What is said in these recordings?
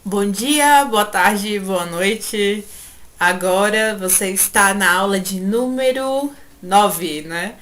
Bom dia, boa tarde, boa noite. Agora você está na aula de número 9, né?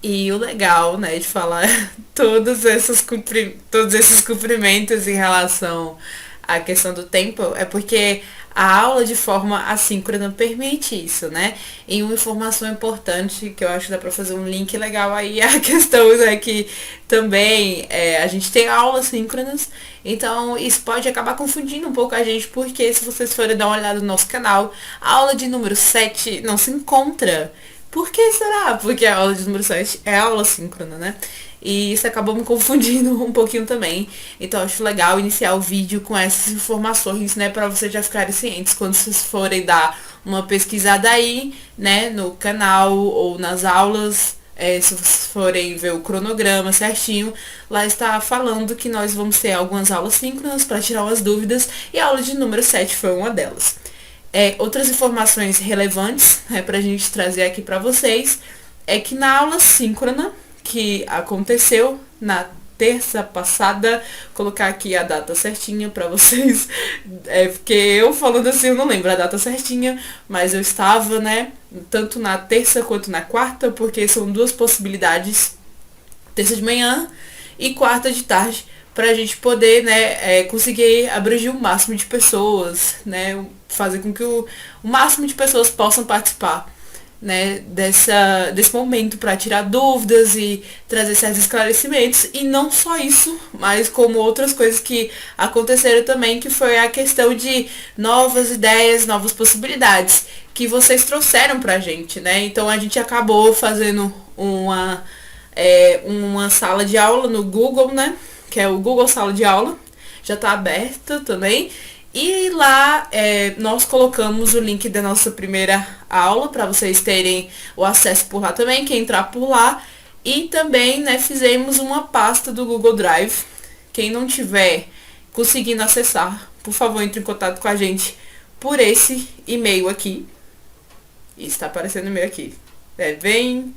E o legal, né, de falar todos esses cumprimentos em relação à questão do tempo é porque a aula de forma assíncrona permite isso, né? E uma informação importante que eu acho que dá para fazer um link legal aí é a questão é que também a gente tem aulas síncronas, então isso pode acabar confundindo um pouco a gente, porque se vocês forem dar uma olhada no nosso canal, a aula de número 7 não se encontra. Por que será? Porque a aula de número 7 é aula síncrona, né? E isso acabou me confundindo um pouquinho também. Então eu acho legal iniciar o vídeo com essas informações, né? Pra vocês já ficarem cientes quando vocês forem dar uma pesquisada aí, né? No canal ou nas aulas. Se vocês forem ver o cronograma certinho, lá está falando que nós vamos ter algumas aulas síncronas para tirar umas dúvidas. E a aula de número 7 foi uma delas. Outras informações relevantes, né, para a gente trazer aqui para vocês é que na aula síncrona que aconteceu na terça passada, colocar aqui a data certinha para vocês, porque eu falando assim eu não lembro a data certinha, mas eu estava, né, tanto na terça quanto na quarta, porque são duas possibilidades, terça de manhã e quarta de tarde, para a gente poder, né, conseguir abranger o máximo de pessoas, né, fazer com que o máximo de pessoas possam participar, né, desse momento para tirar dúvidas e trazer certos esclarecimentos. E não só isso, mas como outras coisas que aconteceram também, que foi a questão de novas ideias, novas possibilidades que vocês trouxeram pra gente, né? Então a gente acabou fazendo uma sala de aula no Google, né? Que é o Google Sala de Aula, já está aberta também. E lá nós colocamos o link da nossa primeira aula para vocês terem o acesso por lá também, quem entrar por lá. E também, né, fizemos uma pasta do Google Drive. Quem não tiver conseguindo acessar, por favor, entre em contato com a gente por esse e-mail aqui. Está aparecendo o e-mail aqui. É bem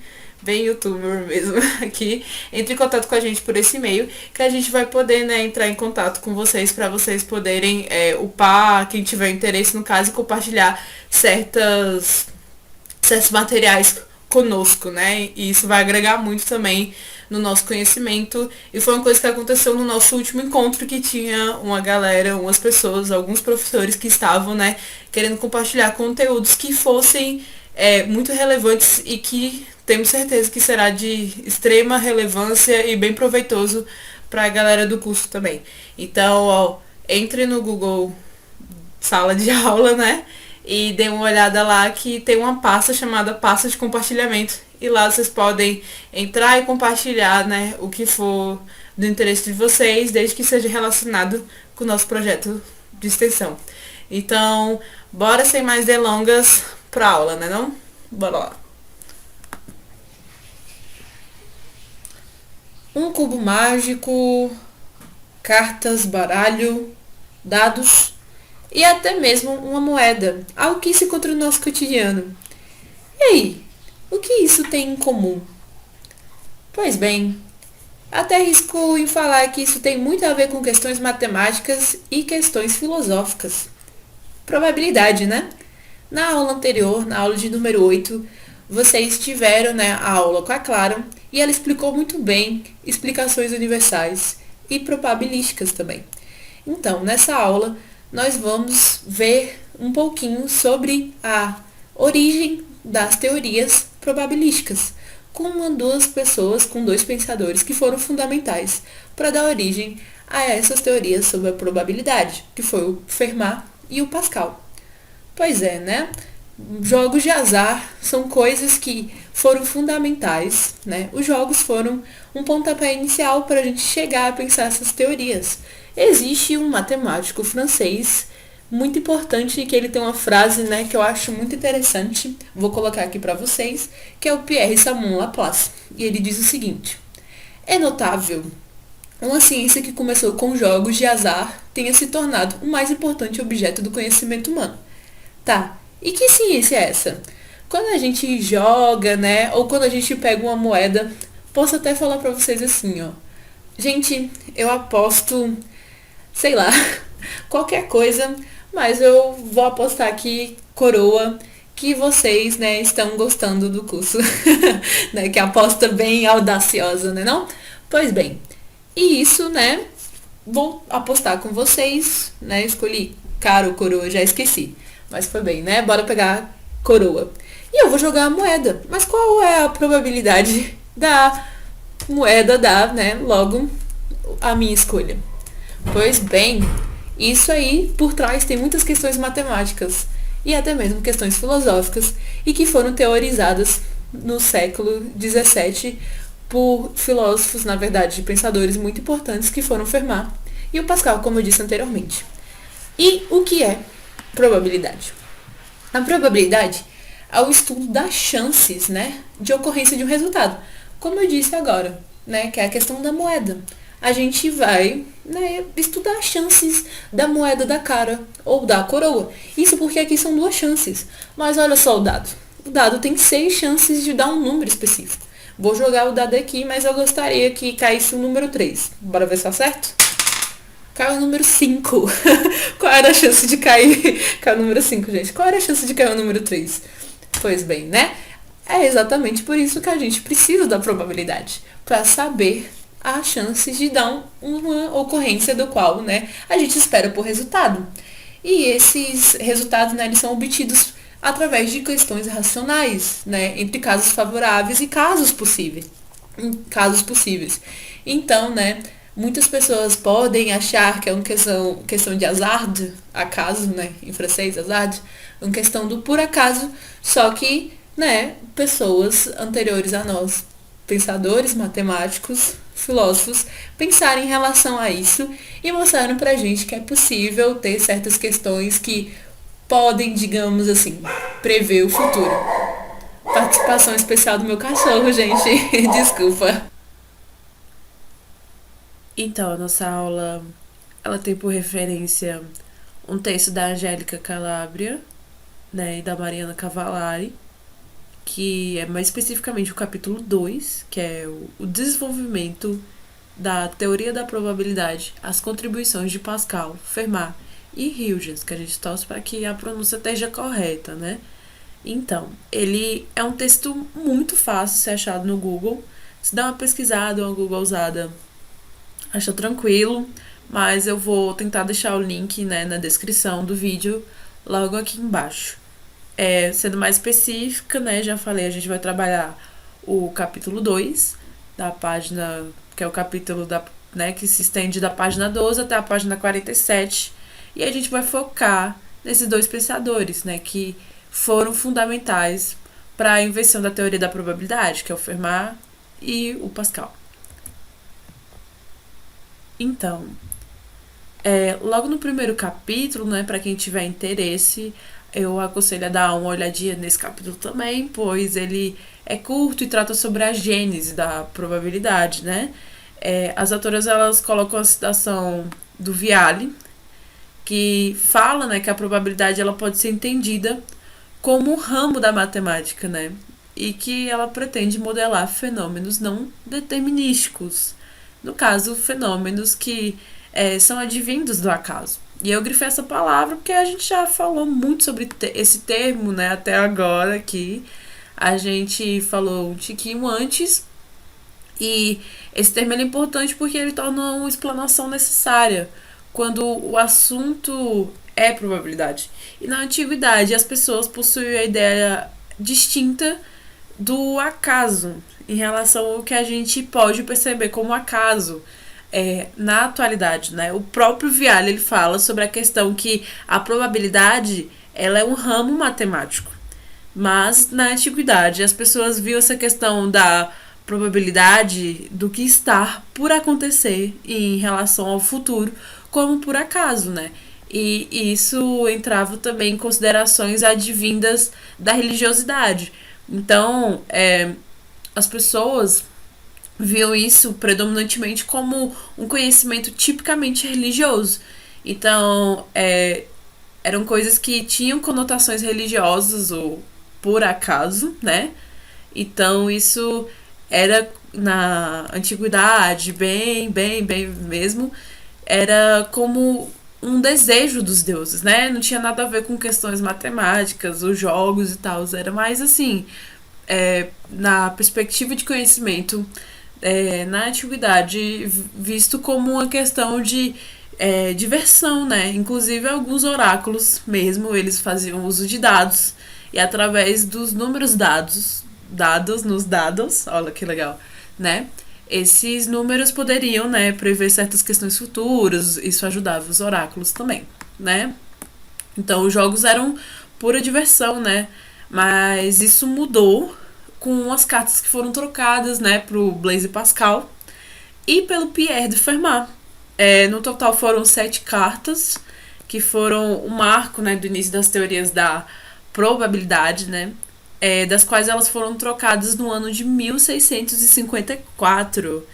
youtuber mesmo aqui. Entre em contato com a gente por esse e-mail, que a gente vai poder, né, entrar em contato com vocês para vocês poderem upar, quem tiver interesse no caso, e compartilhar certos materiais conosco, né? E isso vai agregar muito também no nosso conhecimento. E foi uma coisa que aconteceu no nosso último encontro, que tinha uma galera, umas pessoas, alguns professores que estavam, né, querendo compartilhar conteúdos que fossem muito relevantes e que temos certeza que será de extrema relevância e bem proveitoso para a galera do curso também. Então, ó, entre no Google Sala de Aula, né? E dê uma olhada lá que tem uma pasta chamada pasta de compartilhamento. E lá vocês podem entrar e compartilhar, né, o que for do interesse de vocês, desde que seja relacionado com o nosso projeto de extensão. Então, bora sem mais delongas pra aula, né não? Bora lá. Um cubo mágico, cartas, baralho, dados e até mesmo uma moeda, algo que se encontra no nosso cotidiano. E aí, o que isso tem em comum? Pois bem, até arrisco em falar que isso tem muito a ver com questões matemáticas e questões filosóficas. Probabilidade, né? Na aula anterior, na aula de número 8, vocês tiveram, né, a aula com a Clara e ela explicou muito bem explicações universais e probabilísticas também. Então, nessa aula, nós vamos ver um pouquinho sobre a origem das teorias probabilísticas, com duas pessoas, com dois pensadores que foram fundamentais para dar origem a essas teorias sobre a probabilidade, que foi o Fermat e o Pascal. Pois é, né? Jogos de azar são coisas que foram fundamentais, né? Os jogos foram um pontapé inicial para a gente chegar a pensar essas teorias. Existe um matemático francês muito importante, que ele tem uma frase, né, que eu acho muito interessante, vou colocar aqui para vocês, que é o Pierre Simon Laplace. E ele diz o seguinte: É notável uma ciência que começou com jogos de azar tenha se tornado o mais importante objeto do conhecimento humano. Tá, e que ciência é essa? Quando a gente joga, né, ou quando a gente pega uma moeda, posso até falar pra vocês assim, ó. Gente, eu aposto, sei lá, qualquer coisa, mas eu vou apostar aqui, coroa, que vocês, né, estão gostando do curso, né, que é aposta bem audaciosa, né, não? Pois bem, e isso, né, vou apostar com vocês, né, escolhi cara ou coroa, já esqueci, mas foi bem, né, bora pegar coroa. E eu vou jogar a moeda, mas qual é a probabilidade da moeda dar, né, logo a minha escolha? Pois bem, isso aí por trás tem muitas questões matemáticas e até mesmo questões filosóficas e que foram teorizadas no século XVII por filósofos, na verdade, pensadores muito importantes que foram Fermat e o Pascal, como eu disse anteriormente. E o que é probabilidade? A probabilidade é o estudo das chances, né, de ocorrência de um resultado. Como eu disse agora, né, que é a questão da moeda. A gente vai, né, estudar as chances da moeda da cara ou da coroa. Isso porque aqui são duas chances. Mas olha só o dado. O dado tem 6 chances de dar um número específico. Vou jogar o dado aqui, mas eu gostaria que caísse o número 3. Bora ver se acerto? Caiu o número 5. Qual era a chance de cair? Caiu o número 5, gente. Qual era a chance de cair o número 3? Pois bem, né? É exatamente por isso que a gente precisa da probabilidade. Para saber as chances de dar uma ocorrência do qual, né, a gente espera por resultado. E esses resultados, né, eles são obtidos através de questões racionais, né, entre casos favoráveis e casos possíveis. Então, né, muitas pessoas podem achar que é uma questão de hazard, acaso, né, em francês, hazard, uma questão do por acaso, só que, né, pessoas anteriores a nós, pensadores, matemáticos, filósofos, pensaram em relação a isso e mostraram pra gente que é possível ter certas questões que podem, digamos assim, prever o futuro. Participação especial do meu cachorro, gente. Desculpa. Então, a nossa aula, ela tem por referência um texto da Angélica Calabria, né, e da Mariana Cavallari, que é mais especificamente o capítulo 2, que é o desenvolvimento da teoria da probabilidade, as contribuições de Pascal, Fermat e Huygens, que a gente torce para que a pronúncia esteja correta, né? Então, ele é um texto muito fácil de ser achado no Google. Se dá uma pesquisada, uma Googlezada, acha tranquilo, mas eu vou tentar deixar o link, né, na descrição do vídeo logo aqui embaixo. Sendo mais específica, né, já falei, a gente vai trabalhar o capítulo 2 da página, que é o capítulo né, que se estende da página 12 até a página 47, e a gente vai focar nesses dois pensadores, né, que foram fundamentais para a invenção da teoria da probabilidade, que é o Fermat e o Pascal. Então, logo no primeiro capítulo, né, para quem tiver interesse, eu aconselho a dar uma olhadinha nesse capítulo também, pois ele é curto e trata sobre a gênese da probabilidade, né? As autoras, elas colocam a citação do Viale, que fala, né, que a probabilidade ela pode ser entendida como um ramo da matemática, né? E que ela pretende modelar fenômenos não determinísticos. No caso, fenômenos que são advindos do acaso. E eu grifei essa palavra porque a gente já falou muito sobre esse termo, né, até agora aqui. A gente falou um tiquinho antes. E esse termo é importante porque ele torna uma explanação necessária quando o assunto é probabilidade. E na antiguidade as pessoas possuíam a ideia distinta do acaso em relação ao que a gente pode perceber como acaso na atualidade, né? O próprio Viale ele fala sobre a questão que a probabilidade ela é um ramo matemático, mas na antiguidade as pessoas viam essa questão da probabilidade do que está por acontecer em relação ao futuro como por acaso, né? E isso entrava também em considerações advindas da religiosidade. Então, as pessoas viam isso predominantemente como um conhecimento tipicamente religioso. Então, eram coisas que tinham conotações religiosas ou por acaso, né? Então, isso era na antiguidade, bem mesmo, era como um desejo dos deuses, né? Não tinha nada a ver com questões matemáticas, os jogos e tal. Era mais assim, na perspectiva de conhecimento, na antiguidade, visto como uma questão de diversão, né? Inclusive alguns oráculos mesmo, eles faziam uso de dados e através dos números dados nos dados, olha que legal, né? Esses números poderiam, né, prever certas questões futuras, isso ajudava os oráculos também, né? Então os jogos eram pura diversão, né? Mas isso mudou com as cartas que foram trocadas, né, pro Blaise Pascal e pelo Pierre de Fermat. No total foram 7 cartas, que foram o marco, né, do início das teorias da probabilidade, né? Das quais elas foram trocadas no ano de 1654.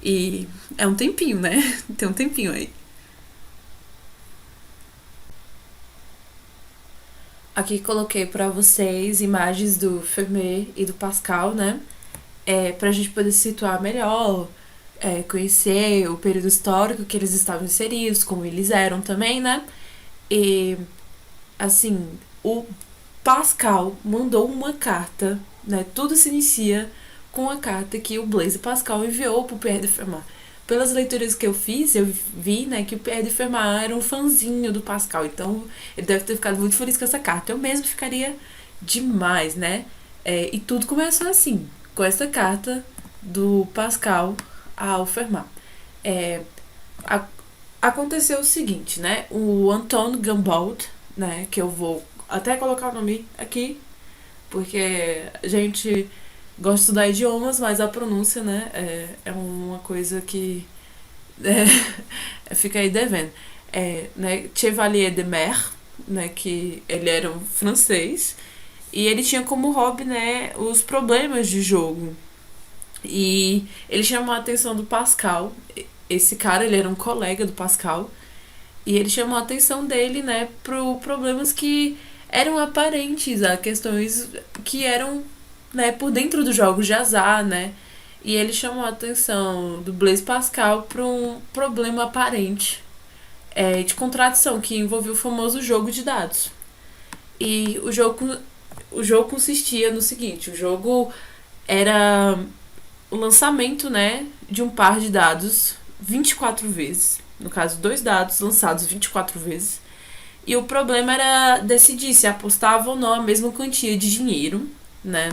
E é um tempinho, né? Tem um tempinho aí. Aqui coloquei para vocês imagens do Fermat e do Pascal, né? Pra gente poder se situar melhor, conhecer o período histórico que eles estavam inseridos, como eles eram também, né? E, assim, o Pascal mandou uma carta, né? Tudo se inicia com a carta que o Blaise Pascal enviou pro Pierre de Fermat. Pelas leituras que eu fiz, eu vi, né, que o Pierre de Fermat era um fãzinho do Pascal, então ele deve ter ficado muito feliz com essa carta. Eu mesmo ficaria demais, né? E tudo começou assim, com essa carta do Pascal ao Fermat. Aconteceu o seguinte, né? O Antoine Gambaud, né, que eu vou até colocar o nome aqui, porque a gente gosta de estudar idiomas, mas a pronúncia, né, é uma coisa que fica aí devendo. Né, Chevalier de Mer, né, que ele era um francês, e ele tinha como hobby, né, os problemas de jogo. E ele chamou a atenção do Pascal. Esse cara, ele era um colega do Pascal, e ele chamou a atenção dele, né, para problemas que eram aparentes, a questões que eram, né, por dentro dos jogos de azar, né? E ele chamou a atenção do Blaise Pascal para um problema aparente de contradição que envolvia o famoso jogo de dados. E o jogo consistia no seguinte: o jogo era o lançamento, né, de um par de dados 24 vezes. No caso, 2 dados lançados 24 vezes. E o problema era decidir se apostava ou não a mesma quantia de dinheiro, né?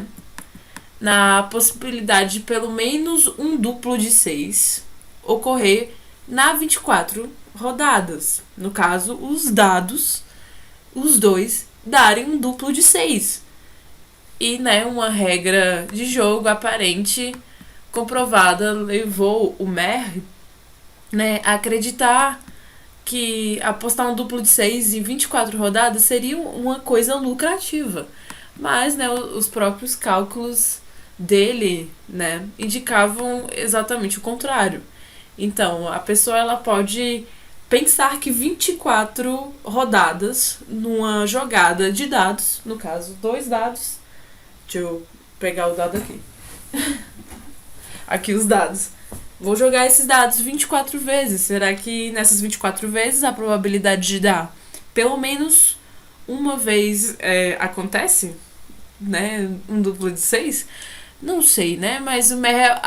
Na possibilidade de pelo menos um duplo de 6 ocorrer na 24 rodadas. No caso, os dados, os dois, darem um duplo de 6. E, né, uma regra de jogo aparente comprovada levou o Mer, né, a acreditar que apostar um duplo de 6 em 24 rodadas seria uma coisa lucrativa. Mas, né, os próprios cálculos dele, né, indicavam exatamente o contrário. Então, a pessoa ela pode pensar que 24 rodadas numa jogada de dados, no caso, 2 dados. Deixa eu pegar o dado aqui. Aqui os dados. Vou jogar esses dados 24 vezes. Será que nessas 24 vezes a probabilidade de dar pelo menos uma vez acontece? Né? Um duplo de 6? Não sei, né? Mas o Mer,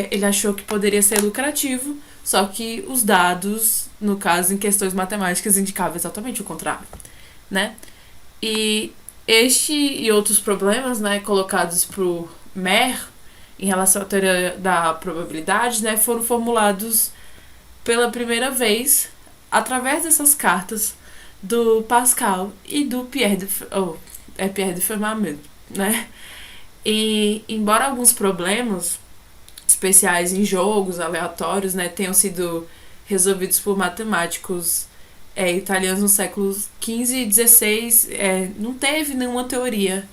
ele achou que poderia ser lucrativo, só que os dados, no caso, em questões matemáticas, indicavam exatamente o contrário, né? E este e outros problemas, né, colocados pro Mer, em relação à teoria da probabilidade, né, foram formulados pela primeira vez através dessas cartas do Pascal e do Pierre de Fermat mesmo, né? E embora alguns problemas especiais em jogos aleatórios, né, tenham sido resolvidos por matemáticos italianos no século XV e XVI, não teve nenhuma teoria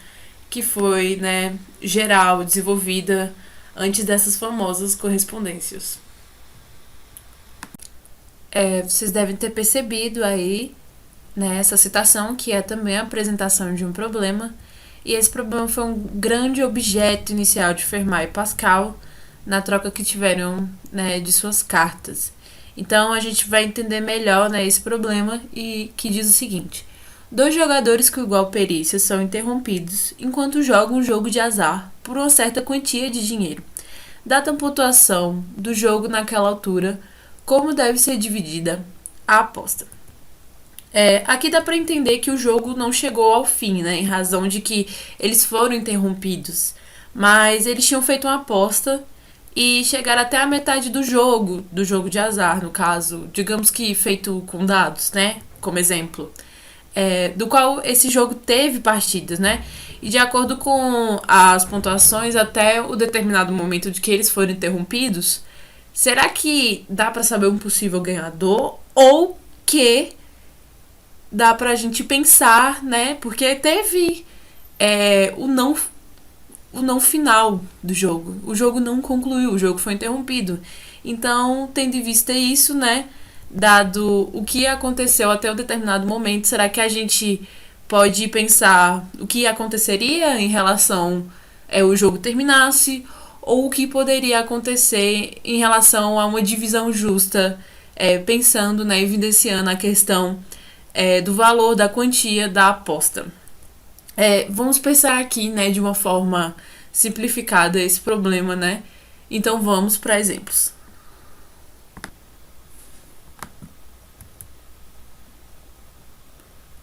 que foi, né, geral, desenvolvida antes dessas famosas correspondências. Vocês devem ter percebido aí, né, essa citação, que é também a apresentação de um problema, e esse problema foi um grande objeto inicial de Fermat e Pascal na troca que tiveram, né, de suas cartas. Então a gente vai entender melhor, né, esse problema, e que diz o seguinte: dois jogadores com igual perícia são interrompidos enquanto jogam um jogo de azar por uma certa quantia de dinheiro. Dada a pontuação do jogo naquela altura, como deve ser dividida a aposta? Aqui dá para entender que o jogo não chegou ao fim, né, em razão de que eles foram interrompidos, mas eles tinham feito uma aposta e chegaram até a metade do jogo de azar, no caso, digamos que feito com dados, né, como exemplo, do qual esse jogo teve partidas, né, e de acordo com as pontuações até o determinado momento de que eles foram interrompidos, será que dá para saber um possível ganhador, ou que dá pra gente pensar, né? Porque teve o não final do jogo. O jogo não concluiu, o jogo foi interrompido. Então, tendo em vista isso, né? Dado o que aconteceu até um determinado momento, será que a gente pode pensar o que aconteceria em relação o jogo terminasse, ou o que poderia acontecer em relação a uma divisão justa, pensando, né, evidenciando a questão do valor, da quantia da aposta. Vamos pensar aqui, né, de uma forma simplificada esse problema, né? Então vamos para exemplos.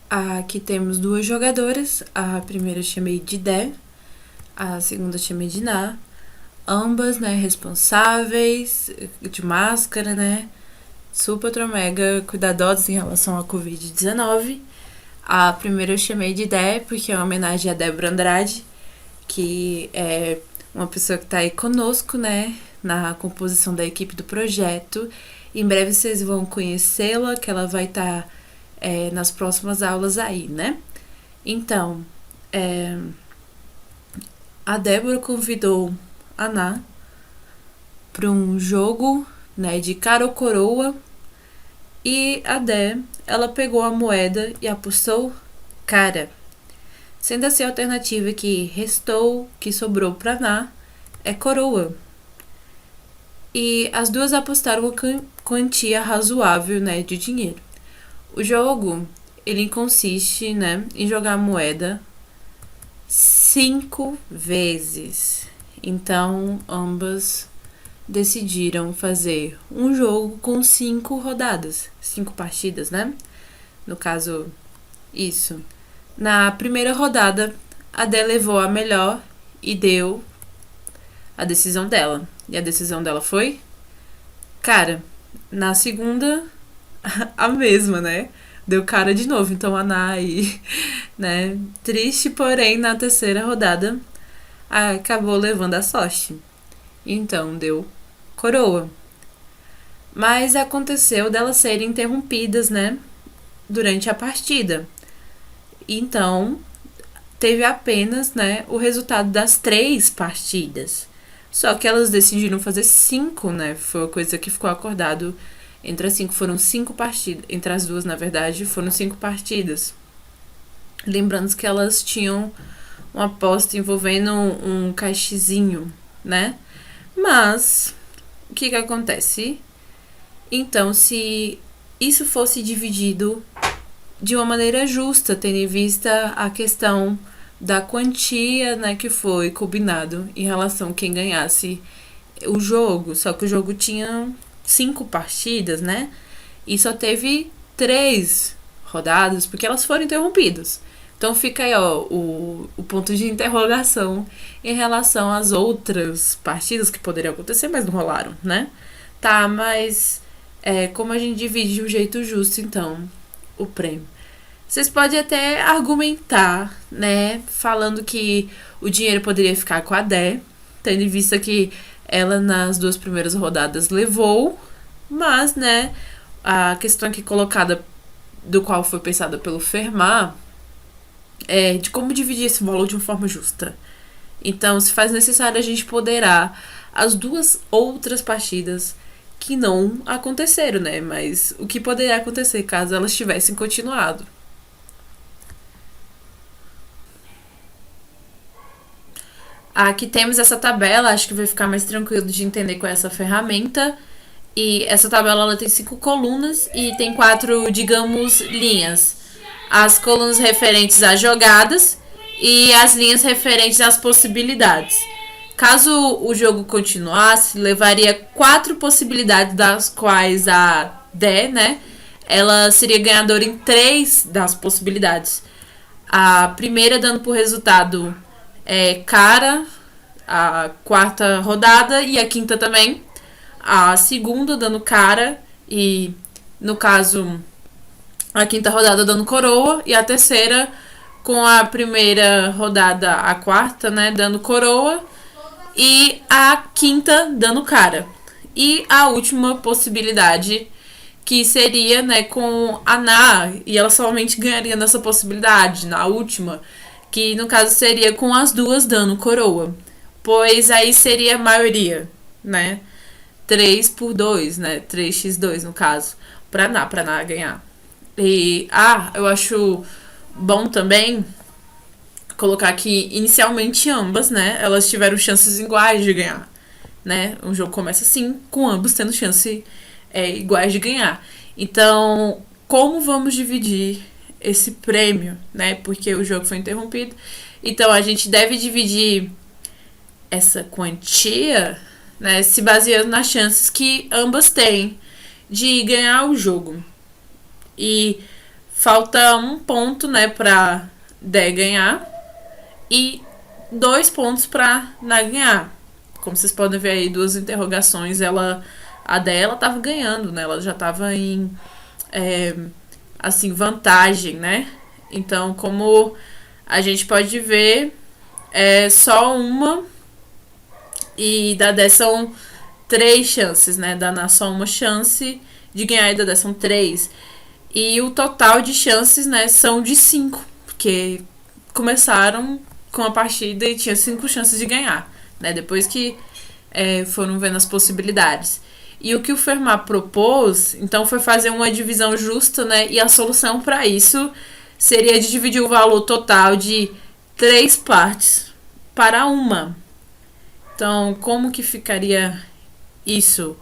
Aqui temos duas jogadoras, a primeira eu chamei de Dé, a segunda eu chamei de Ná, ambas, né, responsáveis, de máscara, né, super ultra mega cuidadosas em relação à Covid-19. A primeira eu chamei de Dé porque é uma homenagem a Débora Andrade, que é uma pessoa que está aí conosco, né, na composição da equipe do projeto. Em breve vocês vão conhecê-la, que ela vai estar nas próximas aulas aí, né? Então, a Débora convidou a Ná para um jogo, né, de cara ou coroa, e a Dé, ela pegou a moeda e apostou cara. Sendo assim, a alternativa que restou, que sobrou para Ná, é coroa. E as duas apostaram uma quantia razoável, né, de dinheiro. O jogo, ele consiste, né, em jogar a moeda 5 vezes. Então, ambas decidiram fazer um jogo com 5 rodadas, 5 partidas, né? No caso, isso. Na primeira rodada, a Dé levou a melhor e deu a decisão dela. E a decisão dela foi cara. Na segunda, a mesma, né? Deu cara de novo. Então a Nai, né? Triste, porém, na terceira rodada, acabou levando a sorte. Então deu coroa. Mas aconteceu delas serem interrompidas, né? Durante a partida. Então, teve apenas, né, o resultado das 3 partidas. Só que elas decidiram fazer 5, né? Foi uma coisa que ficou acordado entre as 5. Foram 5 partidas. Entre as duas, na verdade, foram 5 partidas. Lembrando que elas tinham uma aposta envolvendo um caixezinho, né? Mas, o que acontece? Então, se isso fosse dividido de uma maneira justa, tendo em vista a questão da quantia, né, que foi combinado em relação a quem ganhasse o jogo. Só que o jogo tinha 5 partidas, né? E só teve 3 rodadas, porque elas foram interrompidas. Então fica aí, ó, o ponto de interrogação em relação às outras partidas que poderiam acontecer, mas não rolaram, né? Tá, mas como a gente divide de um jeito justo, então, o prêmio. Vocês podem até argumentar, né, falando que o dinheiro poderia ficar com a Dé, tendo em vista que ela nas 2 primeiras rodadas levou, mas, né, a questão aqui colocada, do qual foi pensada pelo Fermat, de como dividir esse valor de uma forma justa. Então, se faz necessário, a gente poderá as duas outras partidas que não aconteceram, né? Mas o que poderia acontecer caso elas tivessem continuado. Aqui temos essa tabela, acho que vai ficar mais tranquilo de entender com essa ferramenta. E essa tabela ela tem 5 colunas e tem 4, digamos, linhas. As colunas referentes às jogadas e as linhas referentes às possibilidades. Caso o jogo continuasse, levaria 4 possibilidades, das quais a D, né, ela seria ganhadora em 3 das possibilidades. A primeira dando por resultado cara, a quarta rodada e a quinta também. A segunda dando cara e, no caso, a quinta rodada dando coroa. E a terceira com a primeira rodada, a quarta, né, dando coroa. E a quinta dando cara. E a última possibilidade, que seria, né, com a Ná. E ela somente ganharia nessa possibilidade, na última, que no caso seria com as duas dando coroa. Pois aí seria a maioria, né? 3/2, né? 3x2 no caso, pra Ná ganhar. E eu acho bom também colocar que inicialmente ambas, né, elas tiveram chances iguais de ganhar, né? O jogo começa assim, com ambos tendo chance iguais de ganhar. Então, como vamos dividir esse prêmio, né? Porque o jogo foi interrompido. Então, a gente deve dividir essa quantia, né, se baseando nas chances que ambas têm de ganhar o jogo. E falta 1 ponto, né, pra D ganhar e 2 pontos pra Ná ganhar. Como vocês podem ver aí, 2 interrogações, a D ela tava ganhando, né, ela já tava em assim, vantagem, né? Então, como a gente pode ver, só uma e da D são 3 chances, né? Da Ná só uma chance de ganhar e da D são 3. E o total de chances, né, são de 5, porque começaram com a partida e tinha 5 chances de ganhar, né? Depois que foram vendo as possibilidades. E o que o Fermat propôs, então, foi fazer uma divisão justa, né? E a solução para isso seria de dividir o valor total de 3 partes para uma. Então, como que ficaria isso,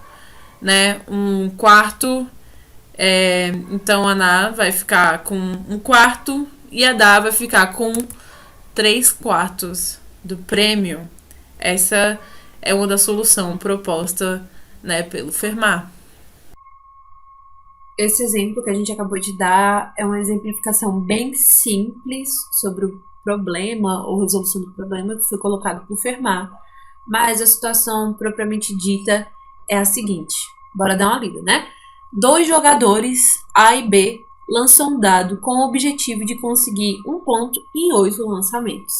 né? 1/4. Então, a Ná vai ficar com 1/4 e a Dá vai ficar com 3/4 do prêmio. Essa é uma da solução proposta, né, pelo Fermat. Esse exemplo que a gente acabou de dar é uma exemplificação bem simples sobre o problema ou resolução do problema que foi colocado por Fermat, mas a situação propriamente dita é a seguinte. Bora dar uma lida, né? 2 jogadores, A e B, lançam um dado com o objetivo de conseguir 1 ponto em 8 lançamentos.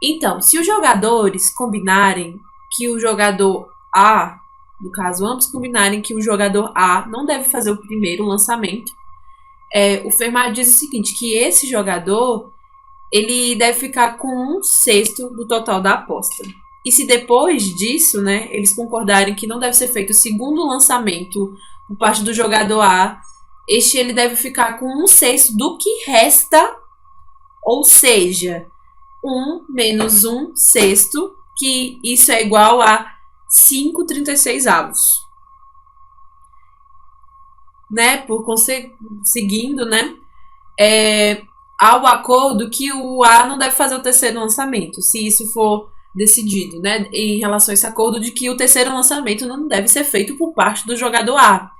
Então, se os jogadores combinarem que o jogador A, no caso, ambos combinarem que o jogador A não deve fazer o primeiro lançamento, o Fermat diz o seguinte, que esse jogador ele deve ficar com 1/6 do total da aposta. E se depois disso, né, eles concordarem que não deve ser feito o segundo lançamento por parte do jogador A, ele deve ficar com 1/6 do que resta, ou seja, 1 menos 1/6, que isso é igual a 5/36, né? Seguindo, né? Há o acordo que o A não deve fazer o terceiro lançamento, se isso for decidido, né? Em relação a esse acordo de que o terceiro lançamento não deve ser feito por parte do jogador A.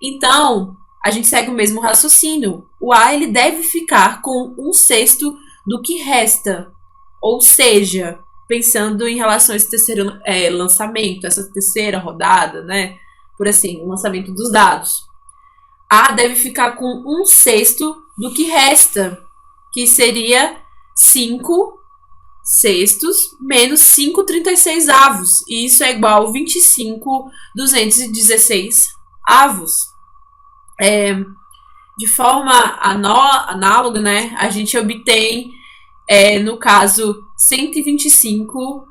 Então, a gente segue o mesmo raciocínio. O A ele deve ficar com 1/6 do que resta, ou seja, pensando em relação a esse terceiro lançamento, essa terceira rodada, né? Por assim, o lançamento dos dados. A deve ficar com 1/6 do que resta, que seria 5/6 menos 5/36. E isso é igual a 25/216. De forma análoga, né? A gente obtém, no caso, 125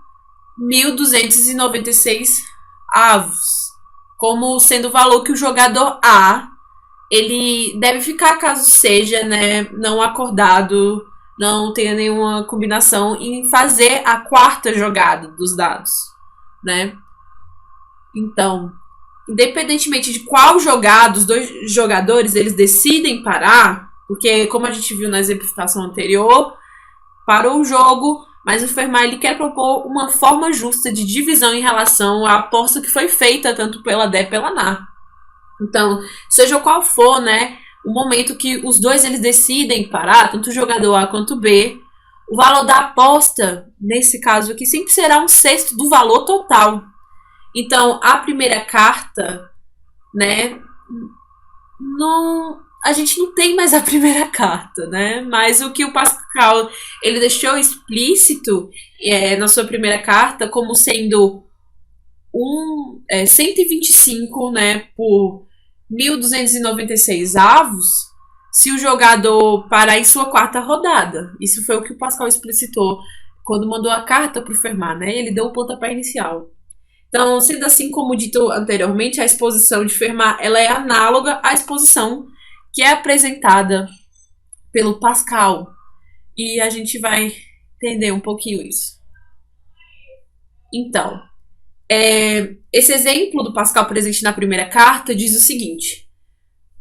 1.296 avos, como sendo o valor que o jogador A ele deve ficar caso seja, né, não acordado, não tenha nenhuma combinação em fazer a quarta jogada dos dados, né? Então, independentemente de qual jogada os dois jogadores eles decidem parar, porque como a gente viu na exemplificação anterior, parou o jogo, mas o Fermat ele quer propor uma forma justa de divisão em relação à aposta que foi feita tanto pela Dé e pela Ná. Então, seja qual for, né, o momento que os dois eles decidem parar, tanto o jogador A quanto o B, o valor da aposta, nesse caso aqui, sempre será 1/6 do valor total. Então, a primeira carta, né, a gente não tem mais a primeira carta, né? Mas o que o Pascal ele deixou explícito na sua primeira carta como sendo 125, né, por 1.296 avos, se o jogador parar em sua quarta rodada. Isso foi o que o Pascal explicitou quando mandou a carta para o Fermat, né? Ele deu o pontapé inicial. Então, sendo assim como dito anteriormente, a exposição de Fermat ela é análoga à exposição que é apresentada pelo Pascal. E a gente vai entender um pouquinho isso. Então, esse exemplo do Pascal presente na primeira carta diz o seguinte: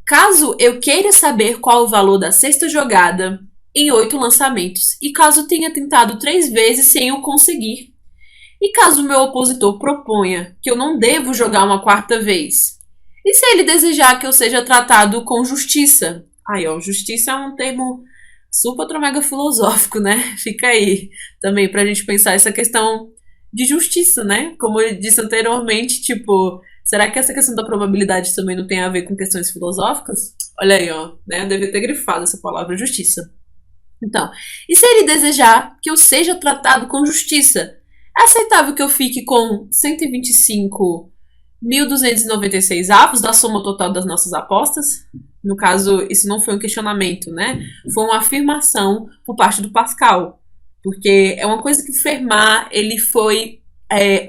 caso eu queira saber qual o valor da sexta jogada em 8 lançamentos, e caso tenha tentado 3 vezes sem o conseguir, e caso o meu opositor proponha que eu não devo jogar uma quarta vez, e se ele desejar que eu seja tratado com justiça? Aí, ó, justiça é um termo super ultra mega filosófico, né? Fica aí também pra gente pensar essa questão de justiça, né? Como eu disse anteriormente, tipo, será que essa questão da probabilidade também não tem a ver com questões filosóficas? Olha aí, ó, né? Eu devia ter grifado essa palavra justiça. Então, e se ele desejar que eu seja tratado com justiça? É aceitável que eu fique com 125.296 avos da soma total das nossas apostas? No caso, isso não foi um questionamento, né? Foi uma afirmação por parte do Pascal. Porque é uma coisa que o Fermat ele foi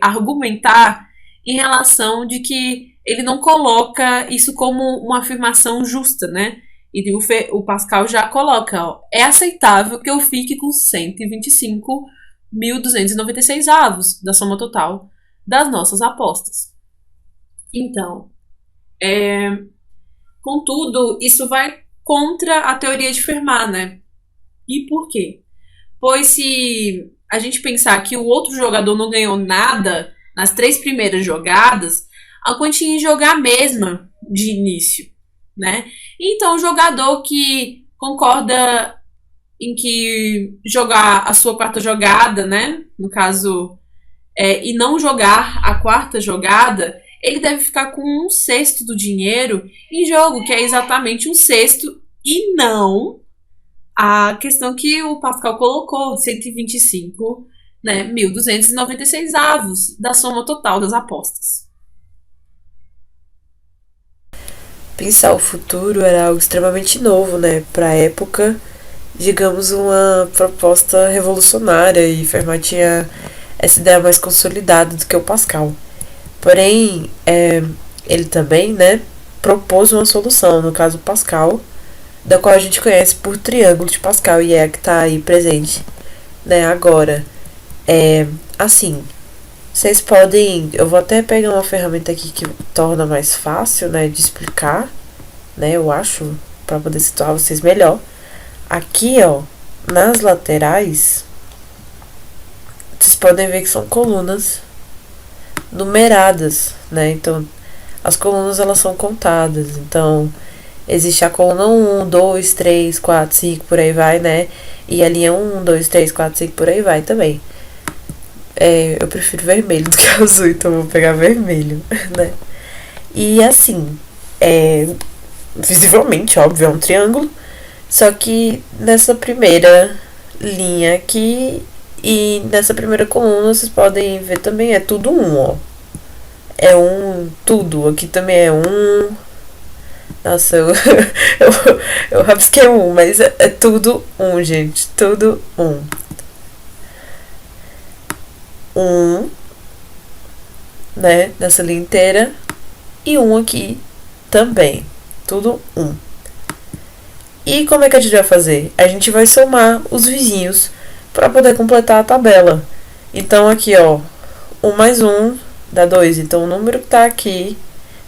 argumentar em relação de que ele não coloca isso como uma afirmação justa, né? E o Pascal já coloca, ó, é aceitável que eu fique com 125.296 avos da soma total das nossas apostas. Então, contudo, isso vai contra a teoria de Fermat, né? E por quê? Pois se a gente pensar que o outro jogador não ganhou nada nas 3 primeiras jogadas, a quantia em jogar a mesma de início, né? Então, o jogador que concorda em que jogar a sua quarta jogada, né? No caso, e não jogar a quarta jogada, ele deve ficar com 1/6 do dinheiro em jogo, que é exatamente 1/6, e não a questão que o Pascal colocou, 125, né, 1.296 avos da soma total das apostas. Pensar o futuro era algo extremamente novo, né, para a época, digamos, uma proposta revolucionária, e Fermat tinha essa ideia mais consolidada do que o Pascal. Porém, ele também, né, propôs uma solução, no caso Pascal, da qual a gente conhece por triângulo de Pascal, e é a que está aí presente, né, agora. Assim, vocês podem, eu vou até pegar uma ferramenta aqui que torna mais fácil, né, de explicar, né, eu acho, para poder situar vocês melhor. Aqui, ó, nas laterais, vocês podem ver que são colunas numeradas, né, então as colunas elas são contadas, então existe a coluna 1, 2, 3, 4, 5, por aí vai, né? E a linha 1, 2, 3, 4, 5, por aí vai também. Eu prefiro vermelho do que azul, então vou pegar vermelho, né? E assim, visivelmente, óbvio, é um triângulo. Só que nessa primeira linha aqui e nessa primeira coluna, vocês podem ver também, é tudo 1, ó. É tudo. Aqui também é 1. Nossa, eu rabisquei 1, mas é tudo 1, gente. Tudo 1. 1, né? Nessa linha inteira. E 1 aqui também. Tudo 1. E como é que a gente vai fazer? A gente vai somar os vizinhos para poder completar a tabela. Então aqui, ó, 1 mais 1 dá 2. Então o número que tá aqui,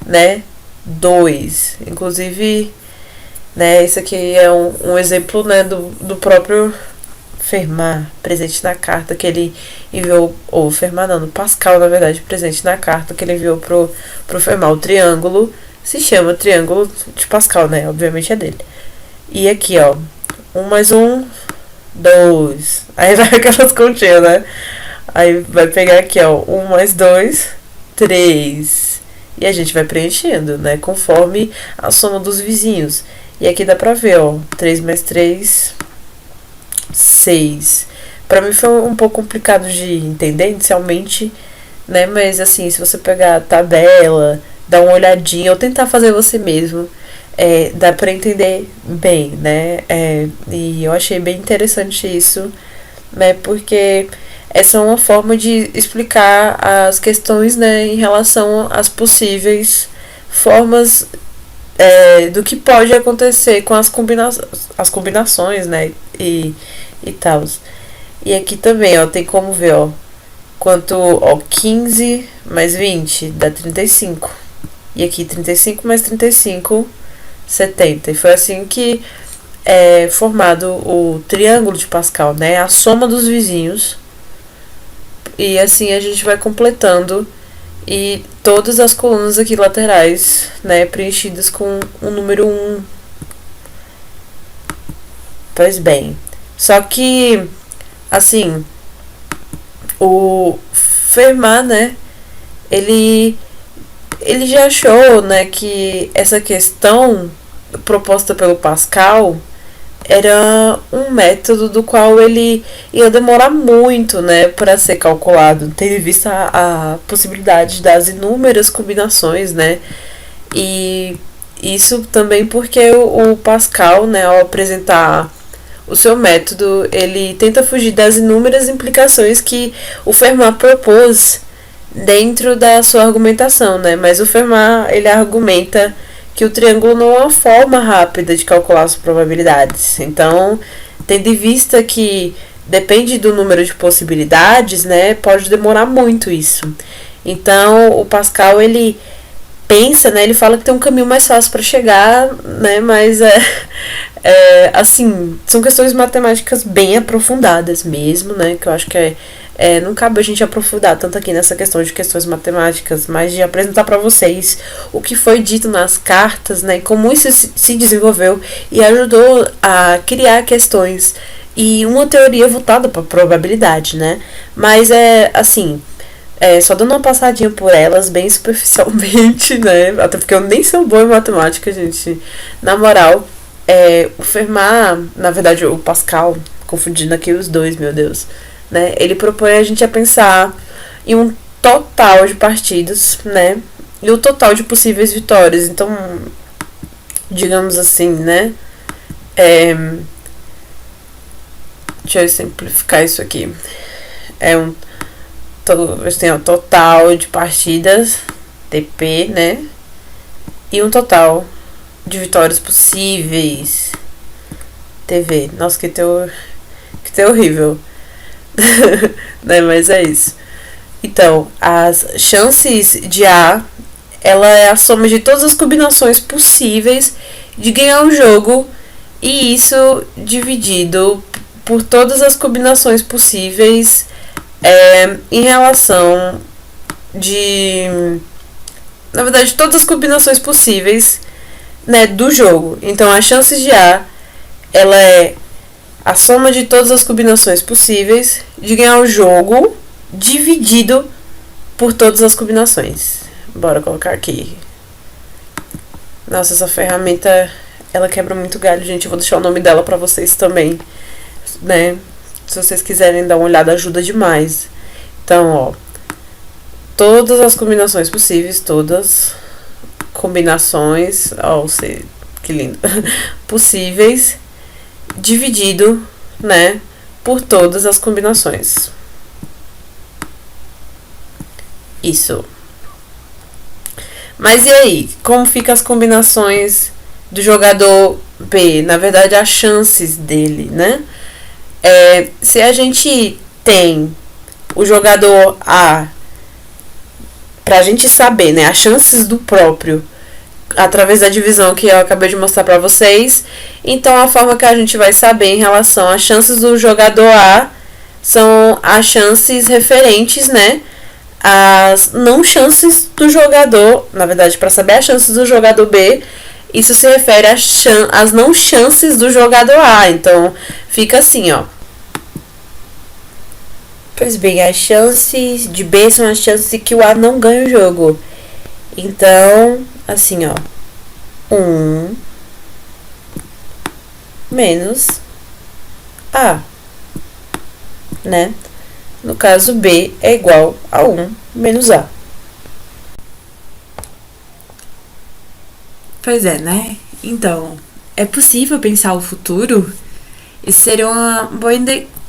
né, 2. Inclusive, né, isso aqui é um exemplo, né, do próprio Fermat, presente na carta que ele enviou, ou Fermat não, do Pascal, na verdade, presente na carta que ele enviou pro Fermat. O triângulo se chama triângulo de Pascal, né, obviamente é dele. E aqui, ó, 1 mais 1, 2. Aí vai aquelas continhas, né? Aí vai pegar aqui, ó, 1 mais 2, 3. E a gente vai preenchendo, né? Conforme a soma dos vizinhos. E aqui dá pra ver, ó, 3 mais 3, 6. Pra mim foi um pouco complicado de entender inicialmente, né? Mas assim, se você pegar a tabela, dar uma olhadinha, ou tentar fazer você mesmo, dá pra entender bem, né? E eu achei bem interessante isso, né? Porque essa é uma forma de explicar as questões, né, em relação às possíveis formas do que pode acontecer com as combinações, né? E tal. E aqui também, ó, tem como ver, ó, quanto, ó, 15 mais 20 dá 35. E aqui 35 mais 35, 70. E foi assim que é formado o triângulo de Pascal, né? A soma dos vizinhos. E assim a gente vai completando. E todas as colunas aqui laterais, né, preenchidas com o número 1. Pois bem. Só que, assim, o Fermat, né, ele já achou, né, que essa questão proposta pelo Pascal era um método do qual ele ia demorar muito, né, para ser calculado, tendo em vista a possibilidade das inúmeras combinações, né, e isso também porque o Pascal, né, ao apresentar o seu método, ele tenta fugir das inúmeras implicações que o Fermat propôs dentro da sua argumentação, né, mas o Fermat, ele argumenta que o triângulo não é uma forma rápida de calcular as probabilidades. Então, tendo em vista que depende do número de possibilidades, né, pode demorar muito isso. Então, o Pascal, ele pensa, né, ele fala que tem um caminho mais fácil para chegar, né, mas assim, são questões matemáticas bem aprofundadas mesmo, né, que eu acho que não cabe a gente aprofundar tanto aqui nessa questão de questões matemáticas, mas de apresentar para vocês o que foi dito nas cartas, né, como isso se desenvolveu e ajudou a criar questões e uma teoria voltada para probabilidade, né, mas assim, só dando uma passadinha por elas bem superficialmente, né, até porque eu nem sou boa em matemática, gente, na moral, o Fermat, na verdade o Pascal, confundindo aqui os dois, meu Deus, né, ele propõe a gente a pensar em um total de partidas, né, e o total de possíveis vitórias. Então, digamos assim, né, deixa eu simplificar isso aqui. Você tem o total de partidas, TP, né, e um total de vitórias possíveis, TV. Nossa, que teu horrível. Né, mas é isso. Então, as chances de A, ela é a soma de todas as combinações possíveis de ganhar o jogo, e isso dividido por todas as combinações possíveis em relação na verdade, todas as combinações possíveis, né, do jogo. Então, as chances de A, ela é a soma de todas as combinações possíveis de ganhar o jogo dividido por todas as combinações. Bora colocar aqui. Nossa, essa ferramenta, ela quebra muito galho, gente. Eu vou deixar o nome dela pra vocês também, né? Se vocês quiserem dar uma olhada, ajuda demais. Então, ó, todas as combinações possíveis, todas combinações, ó, que lindo, possíveis, dividido, né, por todas as combinações. Isso. Mas e aí? Como ficam as combinações do jogador B? Na verdade, as chances dele, né? Se a gente tem o jogador A, pra gente saber, né, as chances do próprio, através da divisão que eu acabei de mostrar pra vocês, então a forma que a gente vai saber em relação às chances do jogador A são as chances referentes, né, às não chances do jogador, na verdade, para saber as chances do jogador B, isso se refere às não chances do jogador A. Então, fica assim, ó. Pois bem, as chances de B são as chances de que o A não ganhe o jogo. Então, assim, ó. 1 menos A, né? No caso, B é igual a 1 menos A. Pois é, né? Então, é possível pensar o futuro? Isso seria uma boa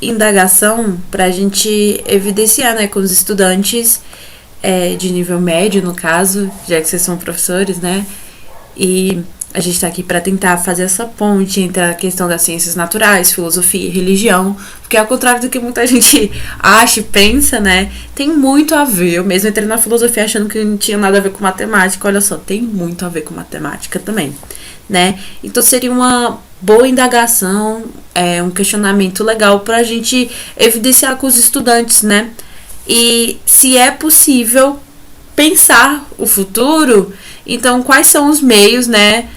indagação para a gente evidenciar, né, com os estudantes de nível médio, no caso, já que vocês são professores, né? E a gente está aqui para tentar fazer essa ponte entre a questão das ciências naturais, filosofia e religião, porque ao contrário do que muita gente acha e pensa, né, tem muito a ver. Eu mesmo entrei na filosofia achando que não tinha nada a ver com matemática, olha só, tem muito a ver com matemática também, né? Então seria uma boa indagação, um questionamento legal para a gente evidenciar com os estudantes, né? E se é possível pensar o futuro, então quais são os meios, né,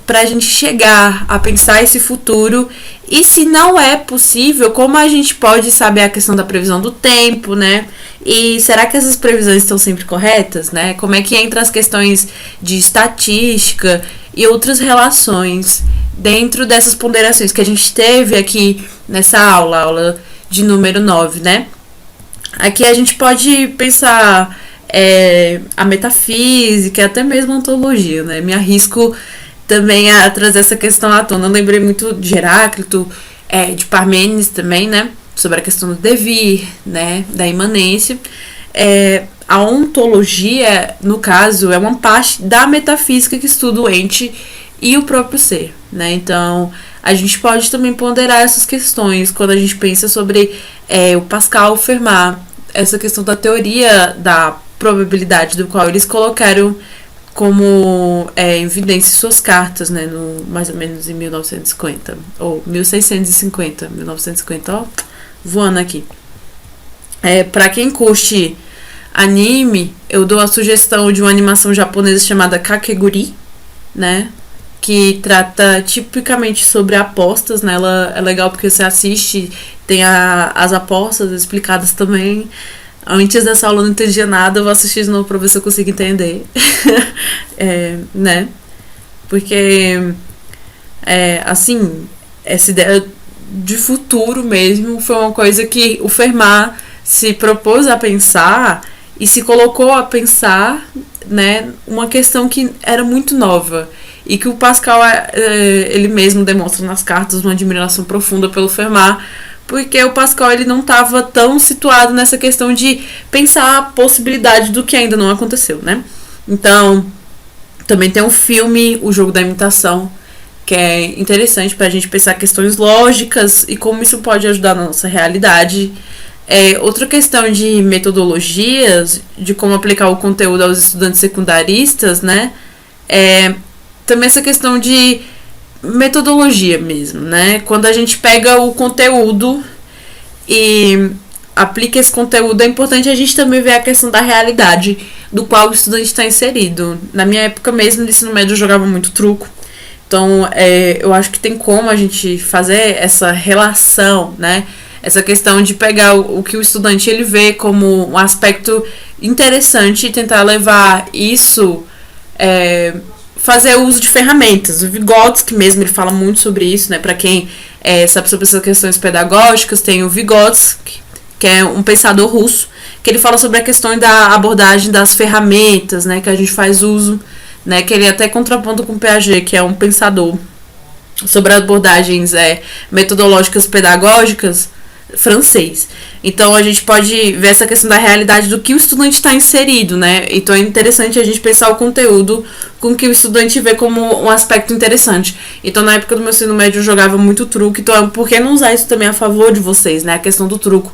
para a gente chegar a pensar esse futuro? E se não é possível, como a gente pode saber a questão da previsão do tempo, né? E será que essas previsões estão sempre corretas, né? Como é que entra as questões de estatística e outras relações dentro dessas ponderações que a gente teve aqui nessa aula de número 9, né? Aqui a gente pode pensar a metafísica, até mesmo a ontologia, né? Me arrisco também a trazer essa questão à tona. Eu lembrei muito de Heráclito, de Parmênides também, né? Sobre a questão do devir, né? Da imanência. A ontologia, no caso, é uma parte da metafísica que estuda o ente e o próprio ser, né? Então, a gente pode também ponderar essas questões quando a gente pensa sobre o Pascal, o Fermat, essa questão da teoria da probabilidade, do qual eles colocaram como em evidência suas cartas, né, no, mais ou menos em 1950, ou 1650, 1950, ó, voando aqui. Pra quem curte anime, eu dou a sugestão de uma animação japonesa chamada Kakeguri, né, que trata tipicamente sobre apostas, né, ela é legal porque você assiste, tem as apostas explicadas também. Antes dessa aula eu não entendia nada, eu vou assistir de novo pra ver se eu consigo entender. Né? Porque, assim, essa ideia de futuro mesmo foi uma coisa que o Fermat se propôs a pensar e se colocou a pensar, né, uma questão que era muito nova. E que o Pascal, ele mesmo demonstra nas cartas uma admiração profunda pelo Fermat, porque o Pascal ele não estava tão situado nessa questão de pensar a possibilidade do que ainda não aconteceu, né? Então, também tem um filme, O Jogo da Imitação, que é interessante para a gente pensar questões lógicas e como isso pode ajudar na nossa realidade. Outra questão de metodologias, de como aplicar o conteúdo aos estudantes secundaristas, né? Também essa questão de metodologia mesmo, né? Quando a gente pega o conteúdo e aplica esse conteúdo, é importante a gente também ver a questão da realidade do qual o estudante está inserido. Na minha época mesmo, no ensino médio, eu jogava muito truco. Então, eu acho que tem como a gente fazer essa relação, né? Essa questão de pegar o que o estudante ele vê como um aspecto interessante e tentar levar isso... fazer uso de ferramentas. O Vygotsky mesmo, ele fala muito sobre isso, né? Para quem sabe sobre essas questões pedagógicas, tem o Vygotsky, que é um pensador russo, que ele fala sobre a questão da abordagem das ferramentas, né? Que a gente faz uso, né? Que ele até contraponto com o Piaget, que é um pensador sobre abordagens metodológicas pedagógicas, francês. Então a gente pode ver essa questão da realidade do que o estudante está inserido, né? Então é interessante a gente pensar o conteúdo com que o estudante vê como um aspecto interessante. Então na época do meu ensino médio eu jogava muito truco, então por que não usar isso também a favor de vocês, né? A questão do truco.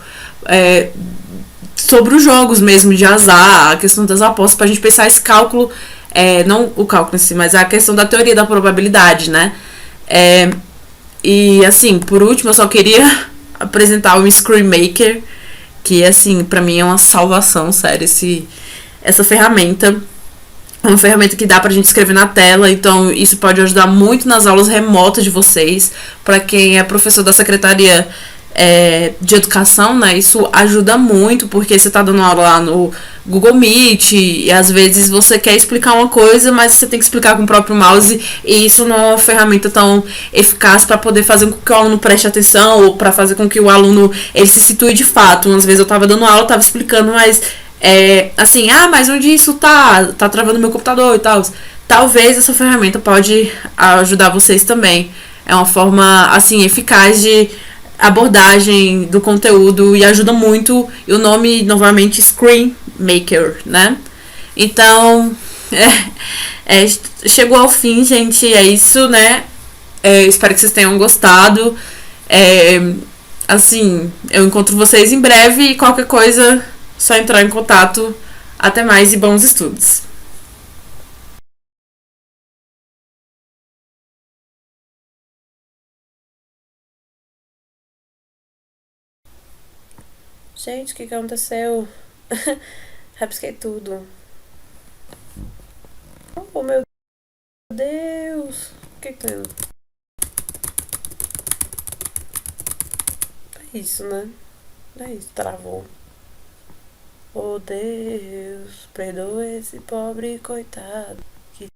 Sobre os jogos mesmo de azar, a questão das apostas, pra gente pensar esse cálculo, não o cálculo em si, mas a questão da teoria da probabilidade, né? E assim, por último, eu só queria apresentar o Screen Maker, que assim, pra mim é uma salvação, sério, essa ferramenta. É uma ferramenta que dá pra gente escrever na tela, então isso pode ajudar muito nas aulas remotas de vocês. Pra quem é professor da secretaria de educação, né, isso ajuda muito, porque você tá dando aula lá no Google Meet e às vezes você quer explicar uma coisa, mas você tem que explicar com o próprio mouse, e isso não é uma ferramenta tão eficaz para poder fazer com que o aluno preste atenção, ou para fazer com que o aluno ele se situe de fato. Às vezes eu tava dando aula, tava explicando, mas assim, mas onde isso tá travando meu computador e tal. Talvez essa ferramenta pode ajudar vocês também. É uma forma assim eficaz de abordagem do conteúdo e ajuda muito. E o nome, novamente, Screen Maker, né? Então, chegou ao fim, gente. É isso, né? Espero que vocês tenham gostado. Assim, eu encontro vocês em breve e qualquer coisa, só entrar em contato. Até mais e bons estudos. Gente, o que aconteceu? Rabisquei tudo. Oh, meu Deus. O que tá indo? É isso, né? É isso, travou. Oh, Deus, perdoa esse pobre coitado que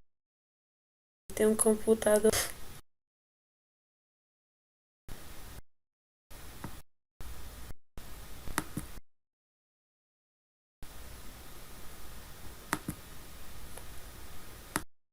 tem um computador.